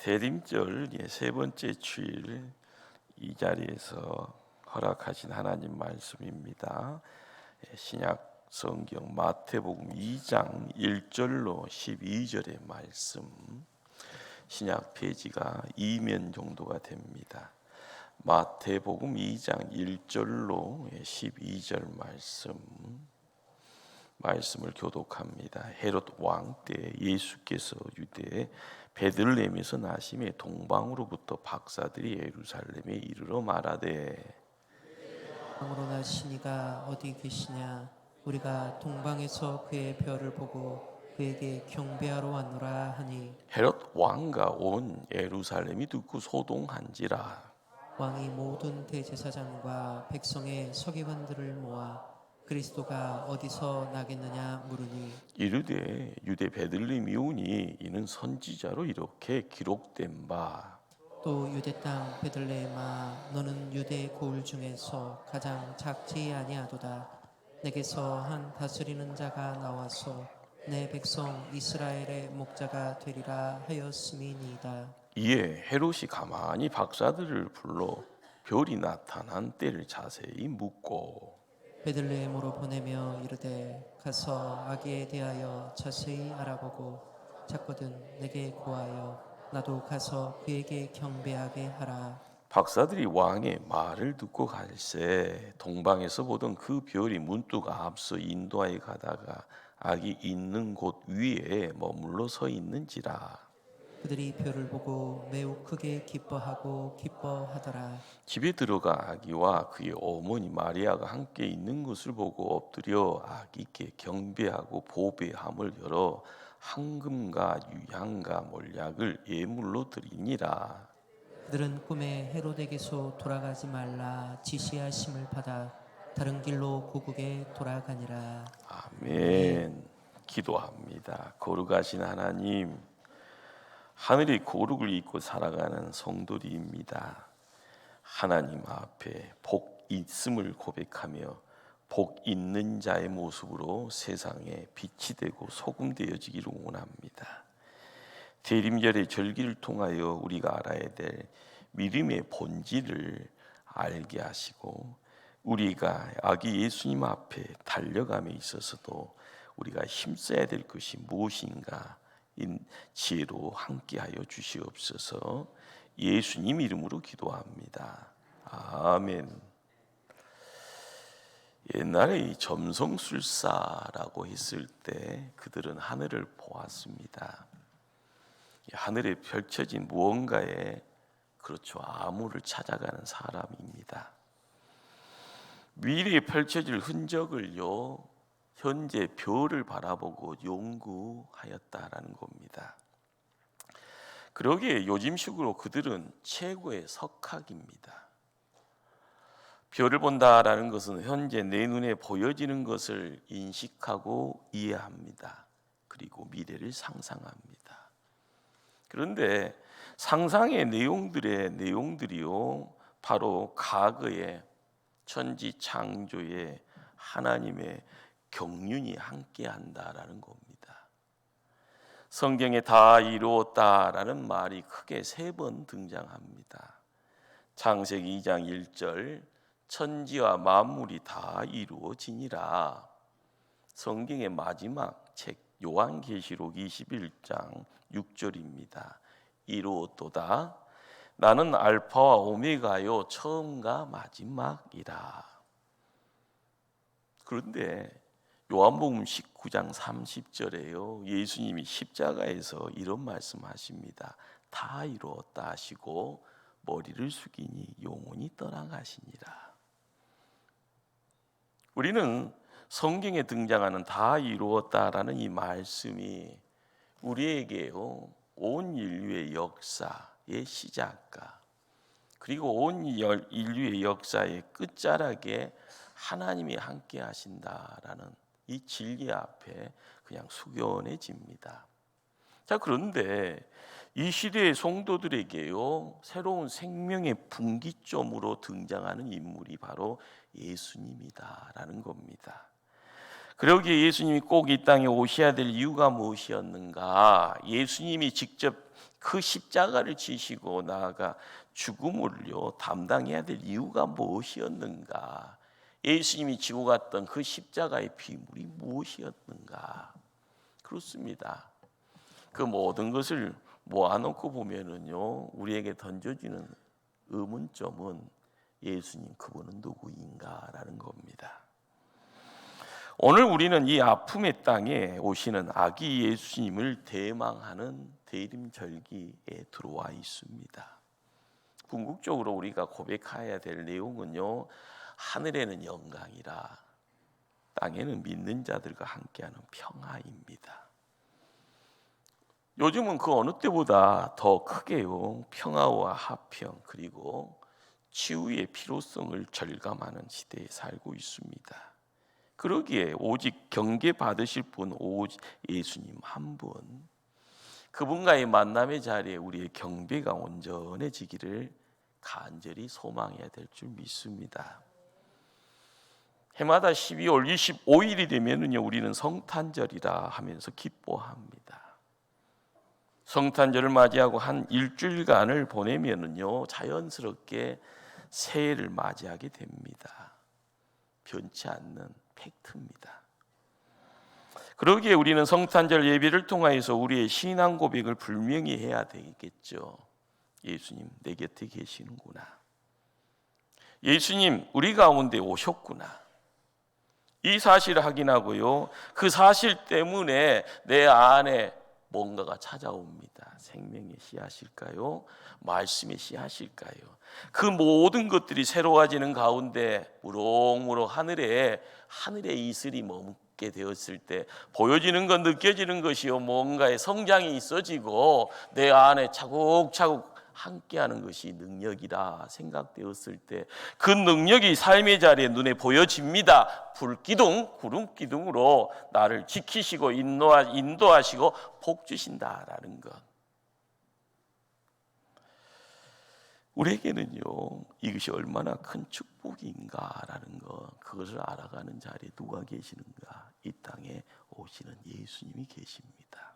대림절 세 번째 주일 이 자리에서 허락하신 하나님 말씀입니다. 신약 성경 마태복음 2장 1절로 12절의 말씀. 신약 페이지가 2면 정도가 됩니다. 마태복음 2장 1절로 12절 말씀을 교독합니다. 헤롯 왕 때 예수께서 유대의 베들레헴에서 나심에 동방으로부터 박사들이 예루살렘에 이르러 말하되 땅으로 나시니가 어디 계시냐? 우리가 동방에서 그의 별을 보고 그에게 경배하러 왔노라 하니, 헤롯 왕과 온 예루살렘이 듣고 소동한지라. 왕이 모든 대제사장과 백성의 서기관들을 모아 그리스도가 어디서 나겠느냐 물으니, 이르되 유대 베들레헴이오니 이는 선지자로 이렇게 기록된 바. 또 유대 땅 베들레헴아, 너는 유대 고을 중에서 가장 작지 아니하도다. 내게서 한 다스리는 자가 나와서 내 백성 이스라엘의 목자가 되리라 하였음이니이다. 이에 헤롯이 가만히 박사들을 불러 별이 나타난 때를 자세히 묻고 베들레헴으로 보내며 이르되, 가서 아기에 대하여 자세히 알아보고 찾거든 내게 고하여 나도 가서 그에게 경배하게 하라. 박사들이 왕의 말을 듣고 갈새 동방에서 보던 그 별이 문득 앞서 인도하여 가다가 아기 있는 곳 위에 머물러 서 있는지라. 그들이 별을 보고 매우 크게 기뻐하더라. 집에 들어가 아기와 그의 어머니 마리아가 함께 있는 것을 보고 엎드려 아기께 경배하고 보배함을 열어 황금과 유향과 몰약을 예물로 드리니라. 그들은 꿈에 헤롯에게서 돌아가지 말라 지시하심을 받아 다른 길로 고국에 돌아가니라. 아멘. 기도합니다. 거룩하신 하나님, 하늘의 거룩을 입고 살아가는 성도들입니다. 하나님 앞에 복 있음을 고백하며 복 있는 자의 모습으로 세상에 빛이 되고 소금 되어지기를 원합니다. 대림절의 절기를 통하여 우리가 알아야 될 믿음의 본질을 알게 하시고, 우리가 아기 예수님 앞에 달려감에 있어서도 우리가 힘써야 될 것이 무엇인가 지혜로 함께하여 주시옵소서. 예수님 이름으로 기도합니다. 아멘. 옛날에 이 점성술사라고 했을 때 그들은 하늘을 보았습니다. 하늘에 펼쳐진 무언가에 암호를 찾아가는 사람입니다. 미래에 펼쳐질 흔적을요, 현재 별을 바라보고 연구하였다라는 겁니다. 그러기에 요즘식으로 그들은 최고의 석학입니다. 별을 본다라는 것은 현재 내 눈에 보여지는 것을 인식하고 이해합니다. 그리고 미래를 상상합니다. 그런데 상상의 내용들이요, 바로 과거의 천지 창조에 하나님의 경륜이 함께한다라는 겁니다. 성경에 다 이루었다라는 말이 크게 3번 등장합니다. 창세기 2장 1절, 천지와 만물이 다 이루어지니라. 성경의 마지막 책 요한계시록 21장 6절입니다. 이루었도다. 나는 알파와 오메가요, 처음과 마지막이라. 그런데 요한복음 19장 30절에요, 예수님이 십자가에서 이런 말씀하십니다. 다 이루었다 하시고 머리를 숙이니 영혼이 떠나가시니라. 우리는 성경에 등장하는 다 이루었다라는 이 말씀이 우리에게요, 온 인류의 역사의 시작과 그리고 온 인류의 역사의 끝자락에 하나님이 함께 하신다라는 이 진리 앞에 그냥 숙연해집니다. 자, 그런데 이 시대의 성도들에게요, 새로운 생명의 분기점으로 등장하는 인물이 바로 예수님이다라는 겁니다. 그러기에 예수님이 꼭 이 땅에 오셔야 될 이유가 무엇이었는가? 예수님이 직접 그 십자가를 지시고 나아가 죽음을요 담당해야 될 이유가 무엇이었는가? 예수님이 지고 갔던 그 십자가의 비밀이 무엇이었는가? 그렇습니다. 그 모든 것을 모아놓고 보면은요 우리에게 던져지는 의문점은 예수님 그분은 누구인가라는 겁니다. 오늘 우리는 이 아픔의 땅에 오시는 아기 예수님을 대망하는 대림절기에 들어와 있습니다. 궁극적으로 우리가 고백해야 될 내용은요, 하늘에는 영광이라 땅에는 믿는 자들과 함께하는 평화입니다. 요즘은 그 어느 때보다 더 크게요, 평화와 화평 그리고 치유의 필요성을 절감하는 시대에 살고 있습니다. 그러기에 오직 경계 받으실 분 오직 예수님 한 분, 그분과의 만남의 자리에 우리의 경배가 온전해지기를 간절히 소망해야 될 줄 믿습니다. 해마다 12월 25일이 되면은요 우리는 성탄절이라 하면서 기뻐합니다. 성탄절을 맞이하고 한 일주일간을 보내면은요 자연스럽게 새해를 맞이하게 됩니다. 변치 않는 팩트입니다. 그러기에 우리는 성탄절 예배를 통하여서 우리의 신앙 고백을 분명히 해야 되겠죠. 예수님 내 곁에 계시는구나. 예수님 우리 가운데 오셨구나. 이 사실을 확인하고요. 그 사실 때문에 내 안에 뭔가가 찾아옵니다. 생명의 씨앗일까요? 말씀의 씨앗일까요? 그 모든 것들이 새로워지는 가운데 무럭무럭 하늘에 이슬이 머물게 되었을 때 보여지는 것, 느껴지는 것이요 뭔가의 성장이 있어지고 내 안에 차곡차곡 함께하는 것이 능력이라 생각되었을 때 그 능력이 삶의 자리에 눈에 보여집니다. 불기둥, 구름기둥으로 나를 지키시고 인도하시고 복 주신다라는 것. 우리에게는요 이것이 얼마나 큰 축복인가라는 것, 그것을 알아가는 자리에 누가 계시는가? 이 땅에 오시는 예수님이 계십니다.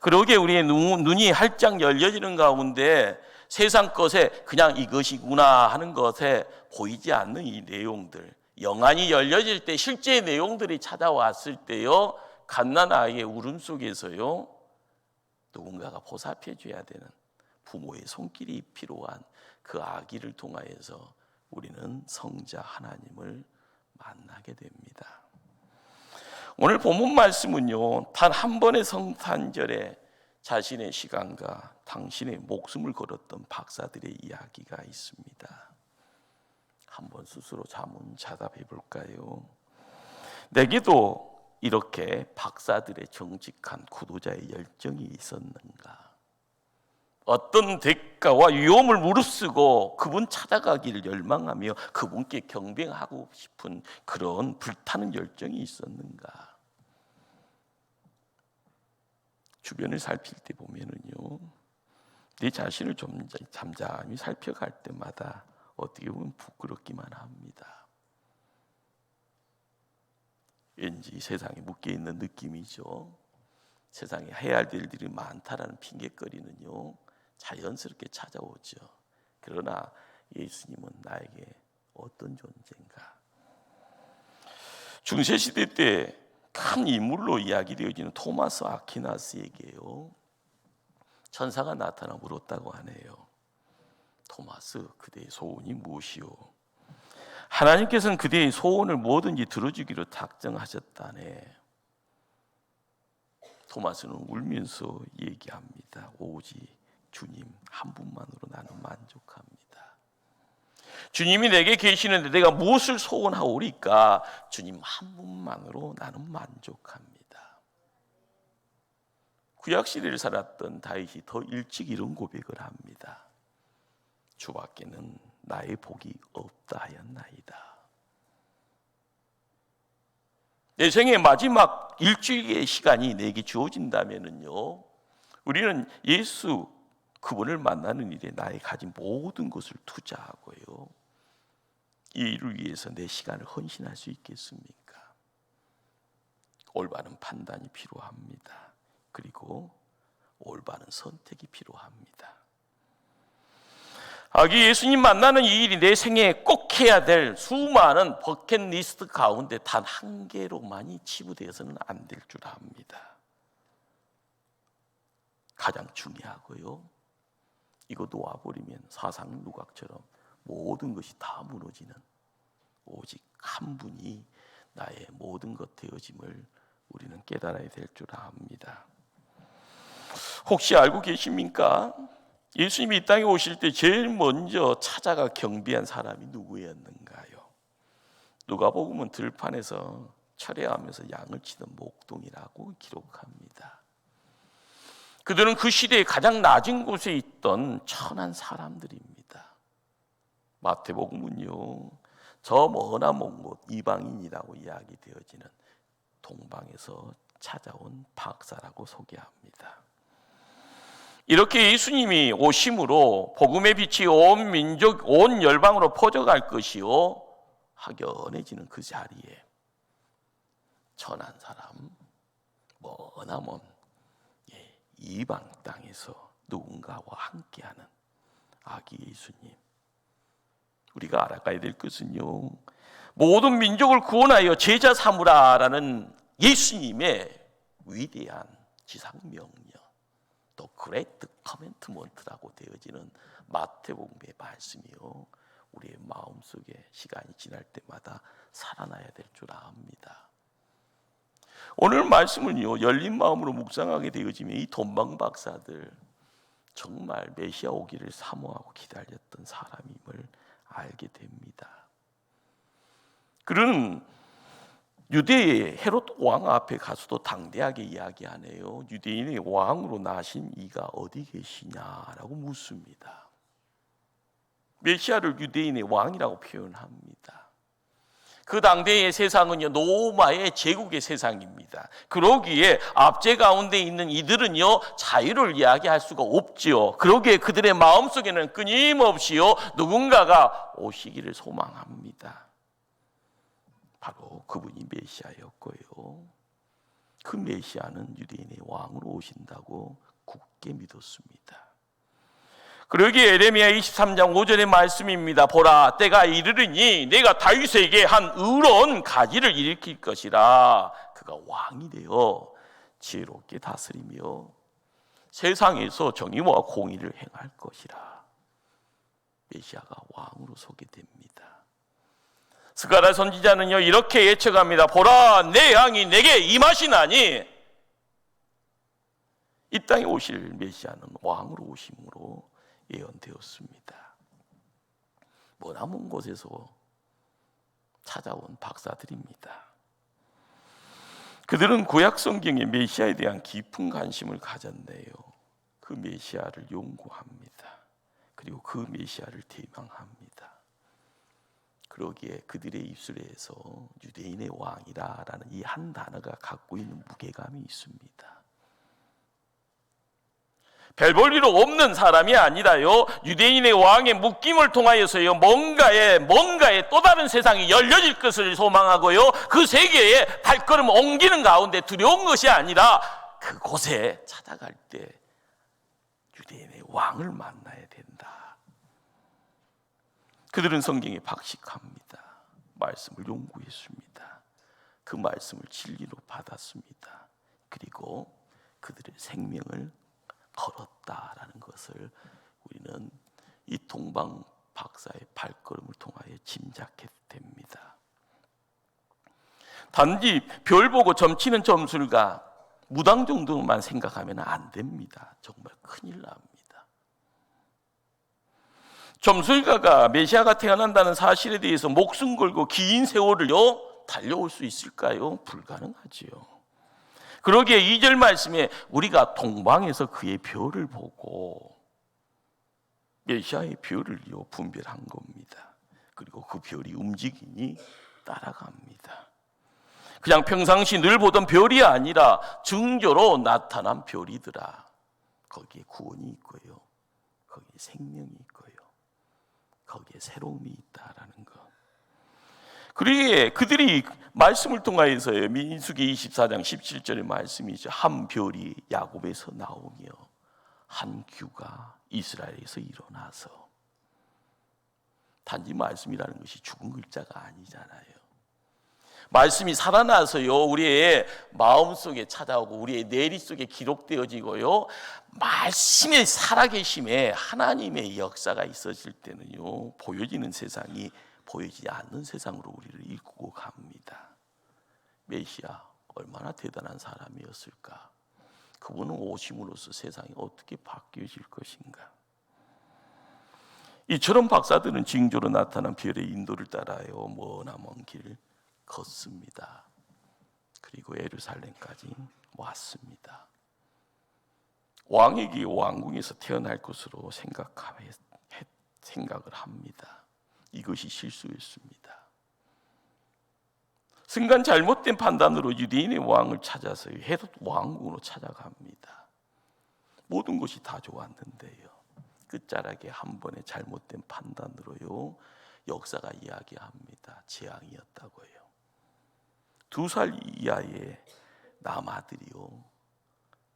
그러기에 우리의 눈이 활짝 열려지는 가운데 세상 것에 그냥 이것이구나 하는 것에 보이지 않는 이 내용들, 영안이 열려질 때 실제의 내용들이 찾아왔을 때요 갓난아이의 울음 속에서요 누군가가 보살펴 줘야 되는 부모의 손길이 필요한 그 아기를 통하여서 우리는 성자 하나님을 만나게 됩니다. 오늘 본문 말씀은요 단 한 번의 성탄절에 자신의 시간과 당신의 목숨을 걸었던 박사들의 이야기가 있습니다. 한번 스스로 자문자답해 볼까요? 내게도 이렇게 박사들의 정직한 구도자의 열정이 있었는가? 어떤 대가와 위험을 무릅쓰고 그분 찾아가기를 열망하며 그분께 경배하고 싶은 그런 불타는 열정이 있었는가? 주변을 살필 때 보면은요, 내 자신을 좀 잠잠히 살펴갈 때마다 어떻게 보면 부끄럽기만 합니다. 왠지 세상에 묶여 있는 느낌이죠. 세상에 해야 할 일들이 많다라는 핑계거리는요 자연스럽게 찾아오죠. 그러나 예수님은 나에게 어떤 존재인가? 중세시대 때 큰 인물로 이야기되어지는 토마스 아퀴나스에게요 천사가 나타나 물었다고 하네요. 토마스, 그대의 소원이 무엇이오? 하나님께서는 그대의 소원을 뭐든지 들어주기로 작정하셨다네. 토마스는 울면서 얘기합니다. 오직 주님 한 분만으로 나는 만족합니다. 주님이 내게 계시는데 내가 무엇을 소원하오리까? 주님 한 분만으로 나는 만족합니다. 구약시대를 살았던 다윗이 더 일찍 이런 고백을 합니다. 주밖에는 나의 복이 없다 하였나이다. 내 생의 마지막 일주일의 시간이 내게 주어진다면은요, 우리는 예수 그분을 만나는 일에 나의 가진 모든 것을 투자하고요, 이 일을 위해서 내 시간을 헌신할 수 있겠습니까? 올바른 판단이 필요합니다. 그리고 올바른 선택이 필요합니다. 아기 예수님 만나는 이 일이 내 생애에 꼭 해야 될 수많은 버킷리스트 가운데 단 한 개로만이 치부되어서는 안 될 줄 압니다. 가장 중요하고요, 이거 놓아버리면 사상 누각처럼 모든 것이 다 무너지는 오직 한 분이 나의 모든 것 되어짐을 우리는 깨달아야 될 줄 압니다. 혹시 알고 계십니까? 예수님이 이 땅에 오실 때 제일 먼저 찾아가 경배한 사람이 누구였는가요? 누가복음은 들판에서 철회하면서 양을 치던 목동이라고 기록합니다. 그들은 그 시대에 가장 낮은 곳에 있던 천한 사람들입니다. 마태복음은요, 저 머나 먼 곳 이방인이라고 이야기되어지는 동방에서 찾아온 박사라고 소개합니다. 이렇게 예수님이 오심으로 복음의 빛이 온 민족, 온 열방으로 퍼져갈 것이요, 확연해지는 그 자리에 천한 사람, 머나먼 이방 땅에서 누군가와 함께하는 아기 예수님, 우리가 알아가야 될 것은요, 모든 민족을 구원하여 제자 삼으라라는 예수님의 위대한 지상 명령, 또 그레이트 커멘트먼트라고 되어지는 마태복음의 말씀이요, 우리의 마음속에 시간이 지날 때마다 살아나야 될 줄 압니다. 오늘 말씀은요, 열린 마음으로 묵상하게 되어지면 이 돈방 박사들 정말 메시아 오기를 사모하고 기다렸던 사람임을 알게 됩니다. 그는 유대의 헤롯 왕 앞에 가서도 당대하게 이야기하네요. 유대인의 왕으로 나신 이가 어디 계시냐라고 묻습니다. 메시아를 유대인의 왕이라고 표현합니다. 그 당대의 세상은요, 로마의 제국의 세상입니다. 그러기에 압제 가운데 있는 이들은요, 자유를 이야기할 수가 없지요. 그러기에 그들의 마음속에는 끊임없이요, 누군가가 오시기를 소망합니다. 바로 그분이 메시아였고요, 그 메시아는 유대인의 왕으로 오신다고 굳게 믿었습니다. 그러기에 에레미야 23장 5절의 말씀입니다. 보라, 때가 이르르니 내가 다윗에게 한 의로운 가지를 일으킬 것이라. 그가 왕이 되어 지혜롭게 다스리며 세상에서 정의와 공의를 행할 것이라. 메시아가 왕으로 소개됩니다. 스가랴 선지자는요, 이렇게 예측합니다. 보라, 내 양이 내게 임하시나니. 이 땅에 오실 메시아는 왕으로 오심으로 예언되었습니다. 머나먼 곳에서 찾아온 박사들입니다. 그들은 구약 성경의 메시아에 대한 깊은 관심을 가졌네요. 그 메시아를 연구합니다. 그리고 그 메시아를 대망합니다. 그러기에 그들의 입술에서 유대인의 왕이라는 이 한 단어가 갖고 있는 무게감이 있습니다. 별 볼 일 없는 사람이 아니라요, 유대인의 왕의 묶임을 통하여서요, 뭔가의 또 다른 세상이 열려질 것을 소망하고요, 그 세계에 발걸음 옮기는 가운데 두려운 것이 아니라 그곳에 찾아갈 때 유대인의 왕을 만나야 된다. 그들은 성경에 박식합니다. 말씀을 연구했습니다. 그 말씀을 진리로 받았습니다. 그리고 그들의 생명을 걸었다라는 것을 우리는 이 동방 박사의 발걸음을 통하여 짐작해 됩니다. 단지 별 보고 점치는 점술가 무당 정도만 생각하면 안 됩니다. 정말 큰일 납니다. 점술가가 메시아가 태어난다는 사실에 대해서 목숨 걸고 긴 세월을요 달려올 수 있을까요? 불가능하지요. 그러기에 2절 말씀에 우리가 동방에서 그의 별을 보고 메시아의 별을 분별한 겁니다. 그리고 그 별이 움직이니 따라갑니다. 그냥 평상시 늘 보던 별이 아니라 증조로 나타난 별이더라. 거기에 구원이 있고요, 거기에 생명이 있고요, 거기에 새로움이 있다라는 것. 그러기에 그들이 말씀을 통하여서요, 민수기 24장 17절의 말씀이죠. 한 별이 야곱에서 나오며 한 규가 이스라엘에서 일어나서. 단지 말씀이라는 것이 죽은 글자가 아니잖아요. 말씀이 살아나서요, 우리의 마음속에 찾아오고 우리의 내리 속에 기록되어지고요, 말씀의 살아계심에 하나님의 역사가 있어질 때는요, 보여지는 세상이 보이지 않는 세상으로 우리를 이끌고 갑니다. 메시아 얼마나 대단한 사람이었을까? 그분은 오심으로써 세상이 어떻게 바뀌어질 것인가? 이처럼 박사들은 징조로 나타난 별의 인도를 따라요, 머나먼 길을 걷습니다. 그리고 예루살렘까지 왔습니다. 왕에게 왕궁에서 태어날 것으로 생각을 합니다. 이것이 실수였습니다. 순간 잘못된 판단으로 유대인의 왕을 찾아서 헤롯 왕궁으로 찾아갑니다. 모든 것이 다 좋았는데요, 끝자락에 한 번의 잘못된 판단으로요, 역사가 이야기합니다. 재앙이었다고요. 2살 이하의 남아들이요,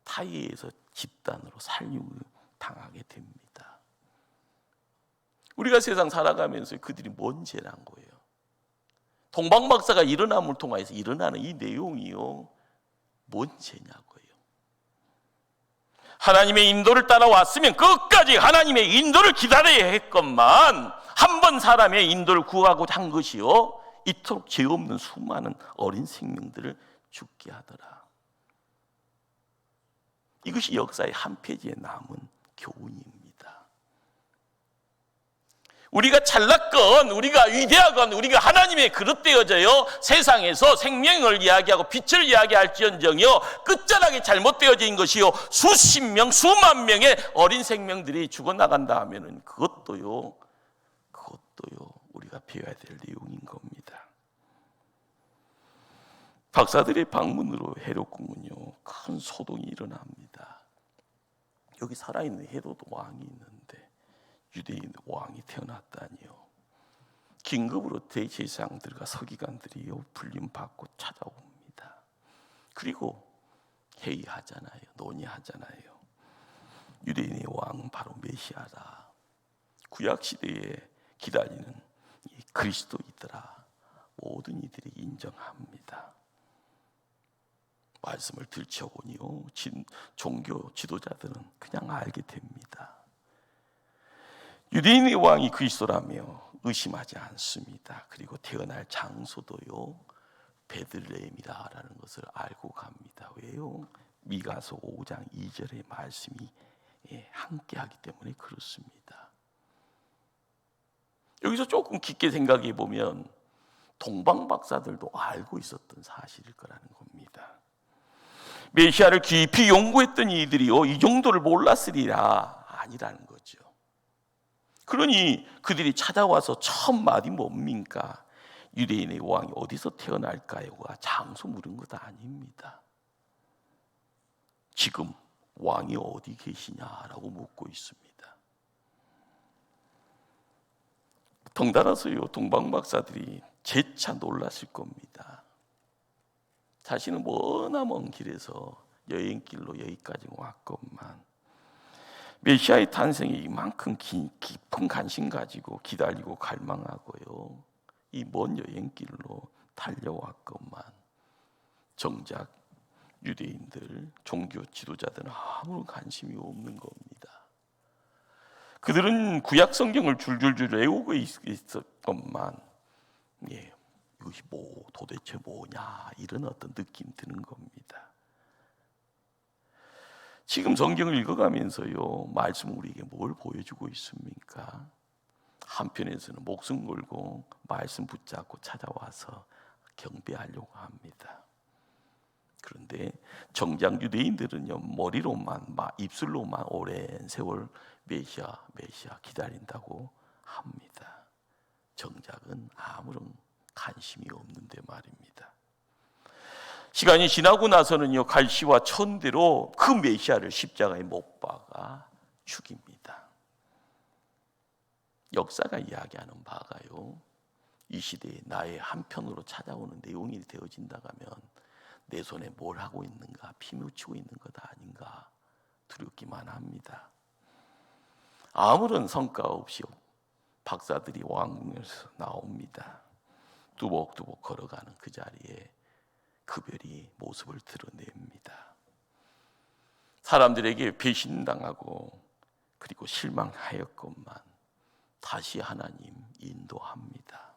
타이에서 집단으로 살육을 당하게 됩니다. 우리가 세상 살아가면서 그들이 뭔 죄란 거예요? 동방박사가 일어남을 통해서 일어나는 이 내용이요, 뭔 죄냐고요? 하나님의 인도를 따라왔으면 끝까지 하나님의 인도를 기다려야 했건만, 한 번 사람의 인도를 구하고자 한 것이요, 이토록 죄 없는 수많은 어린 생명들을 죽게 하더라. 이것이 역사의 한 페이지에 남은 교훈입니다. 우리가 잘났건 우리가 위대하건 우리가 하나님의 그릇 되어져요, 세상에서 생명을 이야기하고 빛을 이야기할지언정요, 끝자락에 잘못되어진 것이요, 수십 명 수만 명의 어린 생명들이 죽어나간다 하면은 그것도요 우리가 배워야 될 내용인 겁니다. 박사들의 방문으로 헤롯궁은요, 큰 소동이 일어납니다. 여기 살아있는 헤롯 왕이 있는데 유대인 왕이 태어났다니요. 긴급으로 대제사장들과 서기관들이요, 불림받고 찾아옵니다. 그리고 회의하잖아요. 논의하잖아요. 유대인의 왕은 바로 메시아다. 구약시대에 기다리는 이 그리스도이더라. 모든 이들이 인정합니다. 말씀을 들춰보니요, 종교 지도자들은 그냥 알게 됩니다. 유대인의 왕이 그리스도라며 의심하지 않습니다. 그리고 태어날 장소도요, 베들레헴이라는 것을 알고 갑니다. 왜요? 미가서 5장 2절의 말씀이 함께하기 때문에 그렇습니다. 여기서 조금 깊게 생각해 보면 동방박사들도 알고 있었던 사실일 거라는 겁니다. 메시아를 깊이 연구했던 이들이요, 이 정도를 몰랐으리라 아니라는 거죠. 그러니 그들이 찾아와서 첫 말이 뭡니까? 유대인의 왕이 어디서 태어날까요가 장소 물은 것 아닙니다. 지금 왕이 어디 계시냐라고 묻고 있습니다. 덩달아서요, 동방박사들이 재차 놀랐을 겁니다. 자신은 머나먼 길에서 여행길로 여기까지 왔건만 메시아의 탄생에 이만큼 깊은 관심 가지고 기다리고 갈망하고요, 이 먼 여행길로 달려왔건만 정작 유대인들, 종교 지도자들은 아무런 관심이 없는 겁니다. 그들은 구약 성경을 줄줄줄 외우고 있었건만, 이것이 도대체 뭐냐, 이런 어떤 느낌 드는 겁니다. 지금 성경을 읽어가면서요, 말씀은 우리에게 뭘 보여주고 있습니까? 한편에서는 목숨 걸고 말씀 붙잡고 찾아와서 경배하려고 합니다. 그런데 정작 유대인들은요, 머리로만, 입술로만 오랜 세월 메시아 기다린다고 합니다. 정작은 아무런 관심이 없는데 말입니다. 시간이 지나고 나서는요, 갈시와 천대로 그 메시아를 십자가에 못 박아 죽입니다. 역사가 이야기하는 바가요, 이 시대에 나의 한편으로 찾아오는 내용이 되어진다고 하면 내 손에 뭘 하고 있는가, 피 묻히고 있는 것 아닌가 두렵기만 합니다. 아무런 성과 없이 박사들이 왕궁에서 나옵니다. 뚜벅뚜벅 걸어가는 그 자리에 그 별이 모습을 드러냅니다. 사람들에게 배신당하고 그리고 실망하였건만 다시 하나님 인도합니다.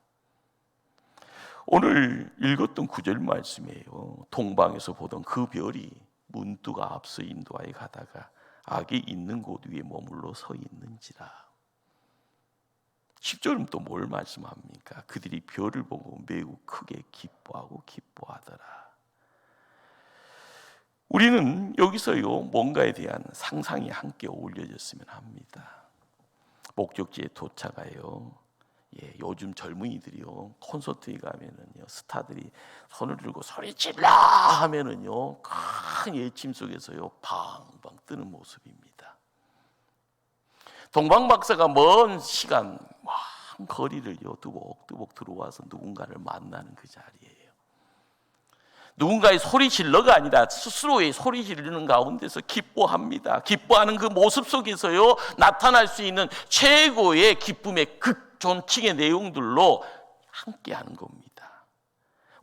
오늘 읽었던 9절 말씀이에요. 동방에서 보던 그 별이 문득 앞서 인도하여 가다가 악이 있는 곳 위에 머물러 서 있는지라. 10절은 또 뭘 말씀합니까? 그들이 별을 보고 매우 크게 기뻐하더라. 우리는 여기서요 뭔가에 대한 상상이 함께 어울려졌으면 합니다. 목적지에 도착하여 요즘 젊은이들이요 콘서트에 가면은요 스타들이 손을 들고 소리 질러 하면은요 큰 예침 속에서요 방방 뜨는 모습입니다. 동방 박사가 먼 시간 먼 거리를요 뚜벅뚜벅 들어와서 누군가를 만나는 그 자리예요. 누군가의 소리 질러가 아니라 스스로의 소리 지르는 가운데서 기뻐합니다. 기뻐하는 그 모습 속에서요 나타날 수 있는 최고의 기쁨의 극존칭의 내용들로 함께하는 겁니다.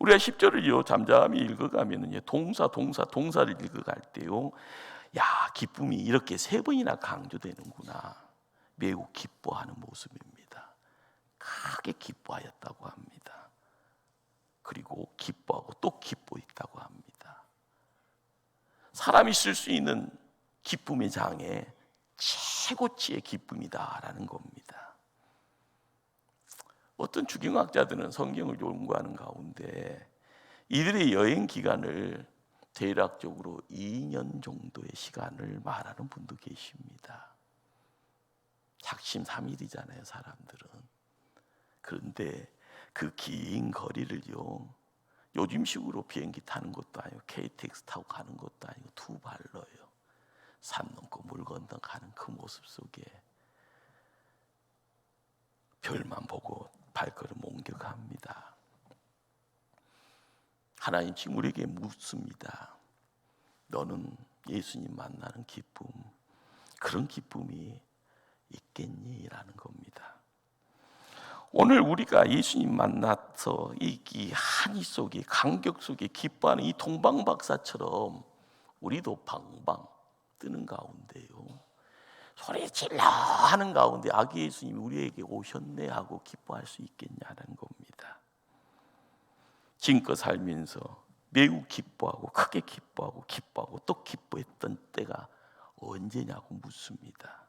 우리가 10절을요 잠잠히 읽어가면은요 동사를 읽어갈 때요 야 기쁨이 이렇게 3번이나 강조되는구나. 매우 기뻐하는 모습입니다. 크게 기뻐하였다고 합니다. 그리고 기뻐하고 또 기뻐했다고 합니다. 사람이 쓸 수 있는 기쁨의 장에 최고치의 기쁨이다라는 겁니다. 어떤 주경학자들은 성경을 연구하는 가운데 이들의 여행 기간을 대략적으로 2년 정도의 시간을 말하는 분도 계십니다. 작심삼일이잖아요, 사람들은. 그런데 그 긴 거리를요, 요즘식으로 비행기 타는 것도 아니고 KTX 타고 가는 것도 아니고 두 발로요. 산 넘고 물 건너 가는 그 모습 속에 별만 보고 발걸음 옮겨갑니다. 하나님 지금 우리에게 묻습니다. 너는 예수님 만나는 기쁨, 그런 기쁨이 있겠니? 라는 겁니다. 오늘 우리가 예수님 만나서 이 한이 속에 감격 속에 기뻐하는 이 동방 박사처럼 우리도 방방 뜨는 가운데요 소리 질러 하는 가운데 아기 예수님이 우리에게 오셨네 하고 기뻐할 수 있겠냐는 겁니다. 지금껏 살면서 매우 기뻐하고 크게 기뻐하고 또 기뻐했던 때가 언제냐고 묻습니다.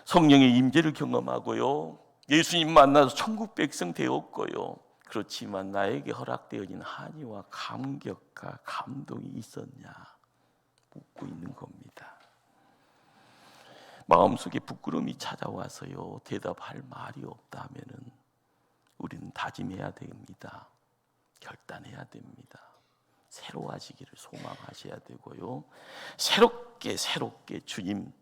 성령의 임재를 경험하고요 예수님 만나서 천국 백성 되었고요 그렇지만 나에게 허락되어진 한이와 감격과 감동이 있었냐 묻고 있는 겁니다. 마음속에 부끄러움이 찾아와서요 대답할 말이 없다 하면은 우리는 다짐해야 됩니다. 결단해야 됩니다. 새로워지기를 소망하셔야 되고요 새롭게 주님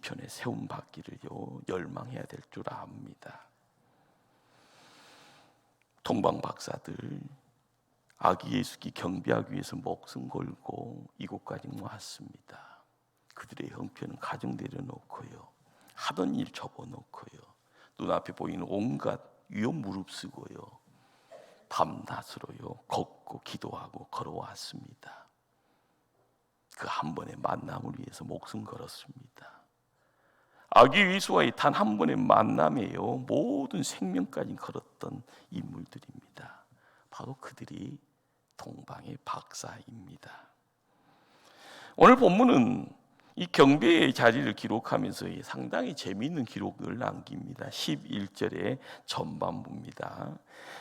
편에 세움 받기를요 열망해야 될 줄 압니다. 동방 박사들 아기 예수께 경배하기 위해서 목숨 걸고 이곳까지 왔습니다. 그들의 형편은 가정 내려놓고요 하던 일 접어놓고요 눈앞에 보이는 온갖 위험 무릅쓰고요 밤낮으로요 걷고 기도하고 걸어왔습니다. 그 한 번의 만남을 위해서 목숨 걸었습니다. 아기 예수와의 단 한 번의 만남에요 모든 생명까지 걸었던 인물들입니다. 바로 그들이 동방의 박사입니다. 오늘 본문은 이 경배의 자리를 기록하면서 상당히 재미있는 기록을 남깁니다. 11절의 전반부입니다.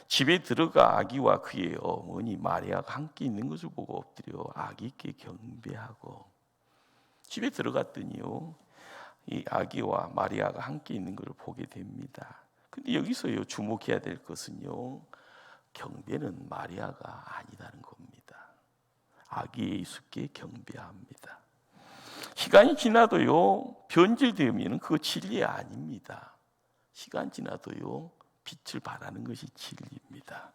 집에 들어가 아기와 그의 어머니 마리아가 함께 있는 것을 보고 엎드려 아기께 경배하고 집에 들어갔더니요 이 아기와 마리아가 함께 있는 것을 보게 됩니다. 근데 여기서요 주목해야 될 것은요 경배는 마리아가 아니라는 겁니다. 아기 예수께 경배합니다. 시간이 지나도요 변질되면 그거 진리 아닙니다. 시간 지나도요 빛을 발하는 것이 진리입니다.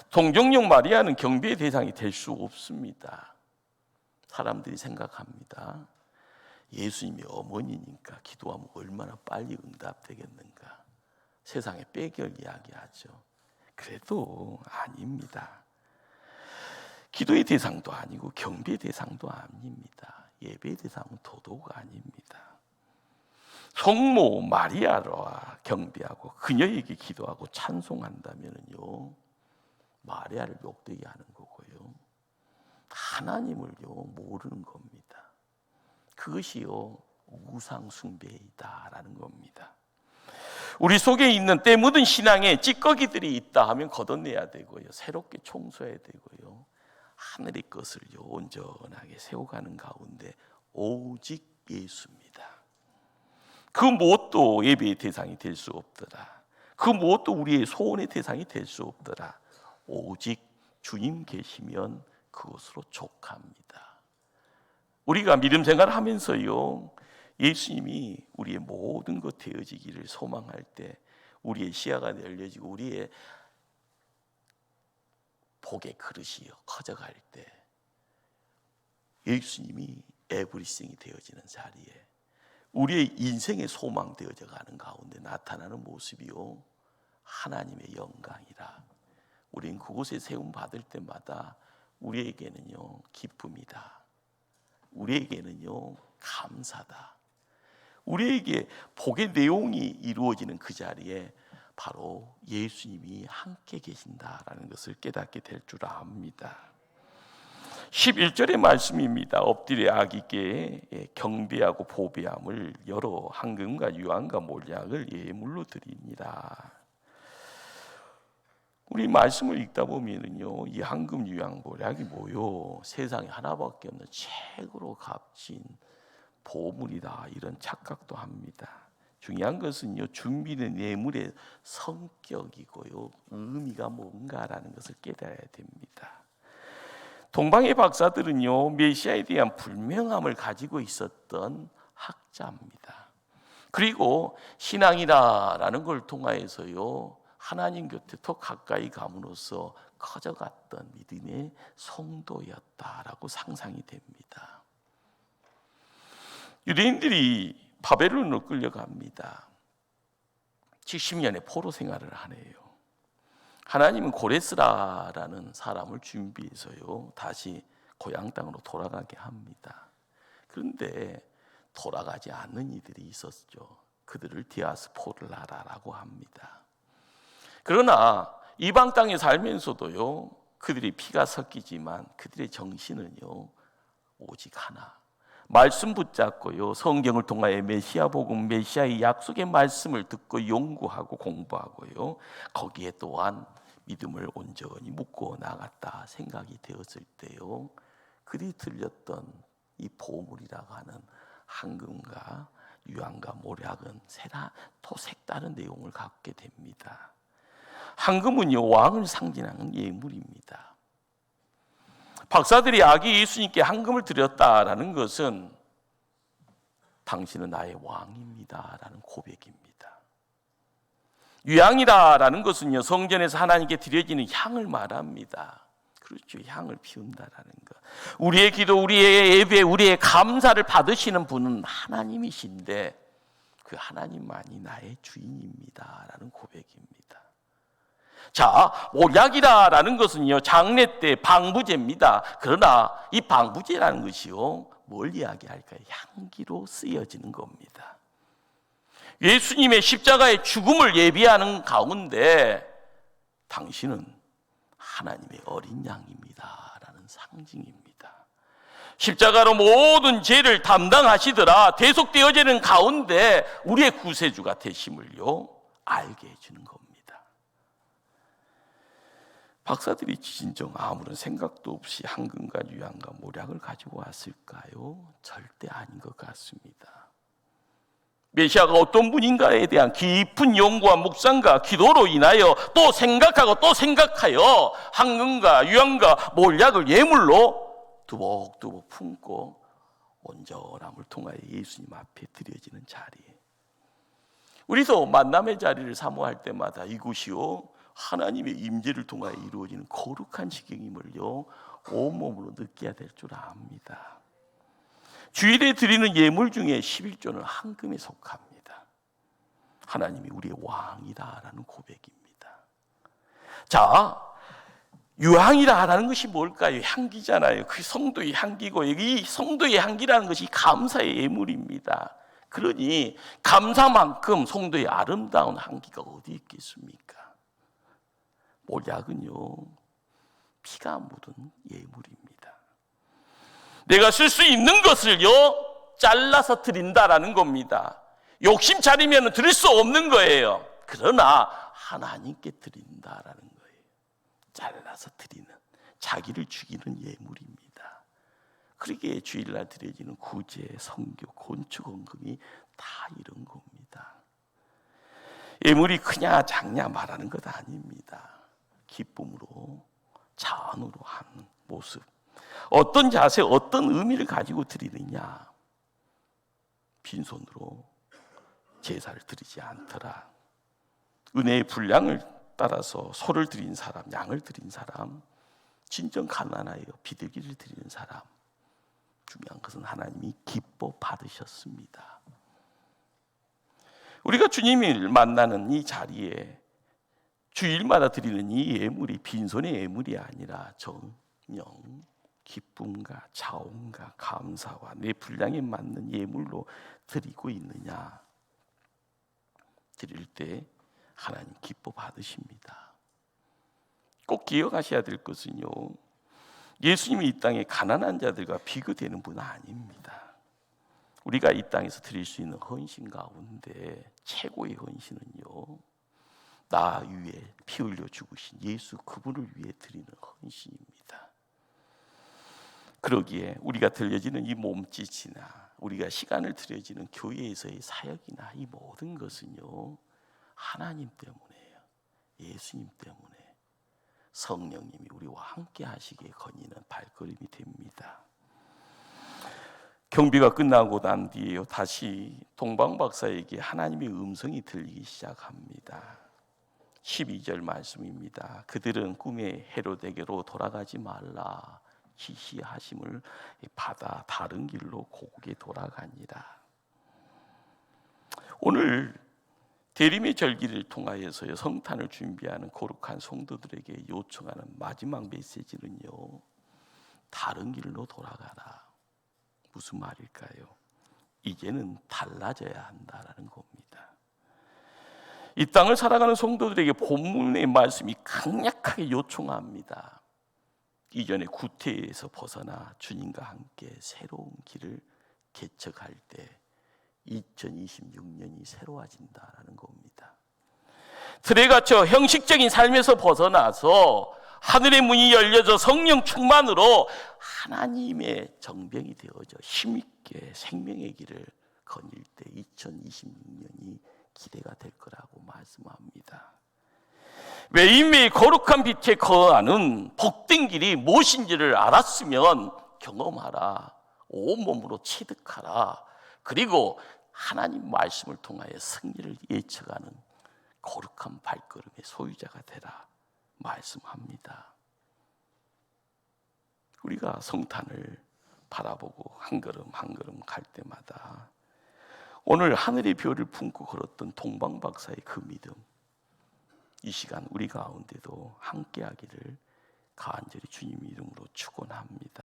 동정녀 마리아는 경배의 대상이 될 수 없습니다. 사람들이 생각합니다. 예수님이 어머니니까 기도하면 얼마나 빨리 응답되겠는가. 세상에 빼결 이야기하죠. 그래도 아닙니다. 기도의 대상도 아니고 경배의 대상도 아닙니다. 예배의 대상은 도도가 아닙니다. 성모 마리아와 경배하고 그녀에게 기도하고 찬송한다면요, 마리아를 욕되게 하는 거고요, 하나님을요 모르는 겁니다. 그것이요 우상 숭배이다라는 겁니다. 우리 속에 있는 때 묻은 신앙에 찌꺼기들이 있다 하면 걷어내야 되고요, 새롭게 청소해야 되고요, 하늘의 것을요 온전하게 세워가는 가운데 오직 예수입니다. 그 무엇도 예배의 대상이 될 수 없더라. 그 무엇도 우리의 소원의 대상이 될 수 없더라. 오직 주님 계시면 그것으로 족합니다. 우리가 믿음 생활을 하면서요, 예수님이 우리의 모든 것 되어지기를 소망할 때, 우리의 시야가 열려지고 우리의 복의 그릇이 커져갈 때, 예수님이 에브리싱이 되어지는 자리에 우리의 인생의 소망 되어져 가는 가운데 나타나는 모습이요 하나님의 영광이라. 우린 그곳에 세움 받을 때마다 우리에게는요 기쁨이다. 우리에게는요 감사다. 우리에게 복의 내용이 이루어지는 그 자리에 바로 예수님이 함께 계신다라는 것을 깨닫게 될 줄 압니다. 11절의 말씀입니다. 엎드려 아기께 경배하고 보배함을 여러 황금과 유황과 몰약을 예물로 드립니다. 우리 말씀을 읽다 보면은요, 이 황금, 유황, 몰약이 뭐요? 세상에 하나밖에 없는 최고로 값진 보물이다, 이런 착각도 합니다. 중요한 것은요, 준비된 예물의 성격이고요, 의미가 뭔가라는 것을 깨달아야 됩니다. 동방의 박사들은요, 메시아에 대한 불명함을 가지고 있었던 학자입니다. 그리고 신앙이라는 걸 통하여서요, 하나님 곁에 더 가까이 감으로써 커져갔던 믿음의 성도였다라고 상상이 됩니다. 유대인들이 바벨론으로 끌려갑니다. 70년의 포로 생활을 하네요. 하나님은 고레스라라는 사람을 준비해서요 다시 고향 땅으로 돌아가게 합니다. 그런데 돌아가지 않는 이들이 있었죠. 그들을 디아스포르라라고 합니다. 그러나 이방 땅에 살면서도요 그들의 피가 섞이지만 그들의 정신은요 오직 하나, 말씀 붙잡고요 성경을 통하여 메시아 복음, 메시아의 약속의 말씀을 듣고 연구하고 공부하고요 거기에 또한 믿음을 온전히 묶어 나갔다 생각이 되었을 때요 그들이 들렸던 이 보물이라고 하는 황금과 유황과 몰약은 또 색다른 내용을 갖게 됩니다. 황금은요 왕을 상징하는 예물입니다. 박사들이 아기 예수님께 황금을 드렸다라는 것은 당신은 나의 왕입니다라는 고백입니다. 유향이다라는 것은요 성전에서 하나님께 드려지는 향을 말합니다. 그렇죠, 향을 피운다라는 것. 우리의 기도, 우리의 예배, 우리의 감사를 받으시는 분은 하나님이신데 그 하나님만이 나의 주인입니다라는 고백입니다. 자, 몰약이다라는 것은요 장례 때 방부제입니다. 그러나 이 방부제라는 것이요 뭘 이야기할까요? 향기로 쓰여지는 겁니다. 예수님의 십자가의 죽음을 예비하는 가운데 당신은 하나님의 어린 양입니다라는 상징입니다. 십자가로 모든 죄를 담당하시더라 대속되어지는 가운데 우리의 구세주가 되심을요 알게 해주는 겁니다. 박사들이 진정 아무런 생각도 없이 황금과 유황과 몰약을 가지고 왔을까요? 절대 아닌 것 같습니다. 메시아가 어떤 분인가에 대한 깊은 연구와 묵상과 기도로 인하여 또 생각하고 또 생각하여 황금과 유황과 몰약을 예물로 두벅두벅 품고 온전함을 통하여 예수님 앞에 드려지는 자리에 우리도 만남의 자리를 사모할 때마다 이곳이요 하나님의 임재를 통하여 이루어지는 거룩한 지경임을요 온몸으로 느껴야 될 줄 압니다. 주일에 드리는 예물 중에 11조는 헌금에 속합니다. 하나님이 우리의 왕이다라는 고백입니다. 자, 유향이라는 것이 뭘까요? 향기잖아요. 그 성도의 향기고, 이 성도의 향기라는 것이 감사의 예물입니다. 그러니 감사만큼 성도의 아름다운 향기가 어디 있겠습니까? 몰약은요 피가 묻은 예물입니다. 내가 쓸 수 있는 것을요 잘라서 드린다라는 겁니다. 욕심 차리면 드릴 수 없는 거예요. 그러나 하나님께 드린다라는 거예요. 잘라서 드리는, 자기를 죽이는 예물입니다. 그러기에 주일날 드려지는 구제, 성교, 건축, 헌금이 다 이런 겁니다. 예물이 크냐 작냐 말하는 것 아닙니다. 기쁨으로, 자원으로 하는 모습, 어떤 자세, 어떤 의미를 가지고 드리느냐. 빈손으로 제사를 드리지 않더라. 은혜의 분량을 따라서 소를 드린 사람, 양을 드린 사람, 진정 가난하여 비둘기를 드리는 사람, 중요한 것은 하나님이 기뻐 받으셨습니다. 우리가 주님을 만나는 이 자리에 주일마다 드리는 이 예물이 빈손의 예물이 아니라 정령, 기쁨과 자원과 감사와 내 분량에 맞는 예물로 드리고 있느냐. 드릴 때 하나님 기뻐 받으십니다. 꼭 기억하셔야 될 것은요, 예수님이 이 땅에 가난한 자들과 비교되는 분은 아닙니다. 우리가 이 땅에서 드릴 수 있는 헌신 가운데 최고의 헌신은요, 나 위에 피 흘려 죽으신 예수 그분을 위해 드리는 헌신입니다. 그러기에 우리가 들려지는 이 몸짓이나 우리가 시간을 들여지는 교회에서의 사역이나 이 모든 것은요 하나님 때문이에요. 예수님 때문에 성령님이 우리와 함께 하시기에 거니는 발걸음이 됩니다. 경비가 끝나고 난 뒤에요 다시 동방 박사에게 하나님의 음성이 들리기 시작합니다. 12절 말씀입니다. 그들은 꿈에 헤롯에게로 돌아가지 말라 지시하심을 받아 다른 길로 고국에 돌아가니라. 오늘 대림의 절기를 통하여서 성탄을 준비하는 거룩한 성도들에게 요청하는 마지막 메시지는요, 다른 길로 돌아가라. 무슨 말일까요? 이제는 달라져야 한다라는 겁니다. 이 땅을 살아가는 성도들에게 본문의 말씀이 강력하게 요청합니다. 이전의 구태에서 벗어나 주님과 함께 새로운 길을 개척할 때 2026년이 새로워진다라는 겁니다. 틀에 갇혀 형식적인 삶에서 벗어나서 하늘의 문이 열려져 성령 충만으로 하나님의 정병이 되어져 힘있게 생명의 길을 거닐 때 2026년이 기대가 될 거라고 말씀합니다. 매일매일 거룩한 빛에 거하는 복된 길이 무엇인지를 알았으면 경험하라. 온몸으로 체득하라. 그리고 하나님 말씀을 통하여 승리를 예측하는 거룩한 발걸음의 소유자가 되라 말씀합니다. 우리가 성탄을 바라보고 한 걸음 한 걸음 갈 때마다 오늘 하늘의 별을 품고 걸었던 동방 박사의 그 믿음, 이 시간 우리 가운데도 함께하기를 간절히 주님 이름으로 축원합니다.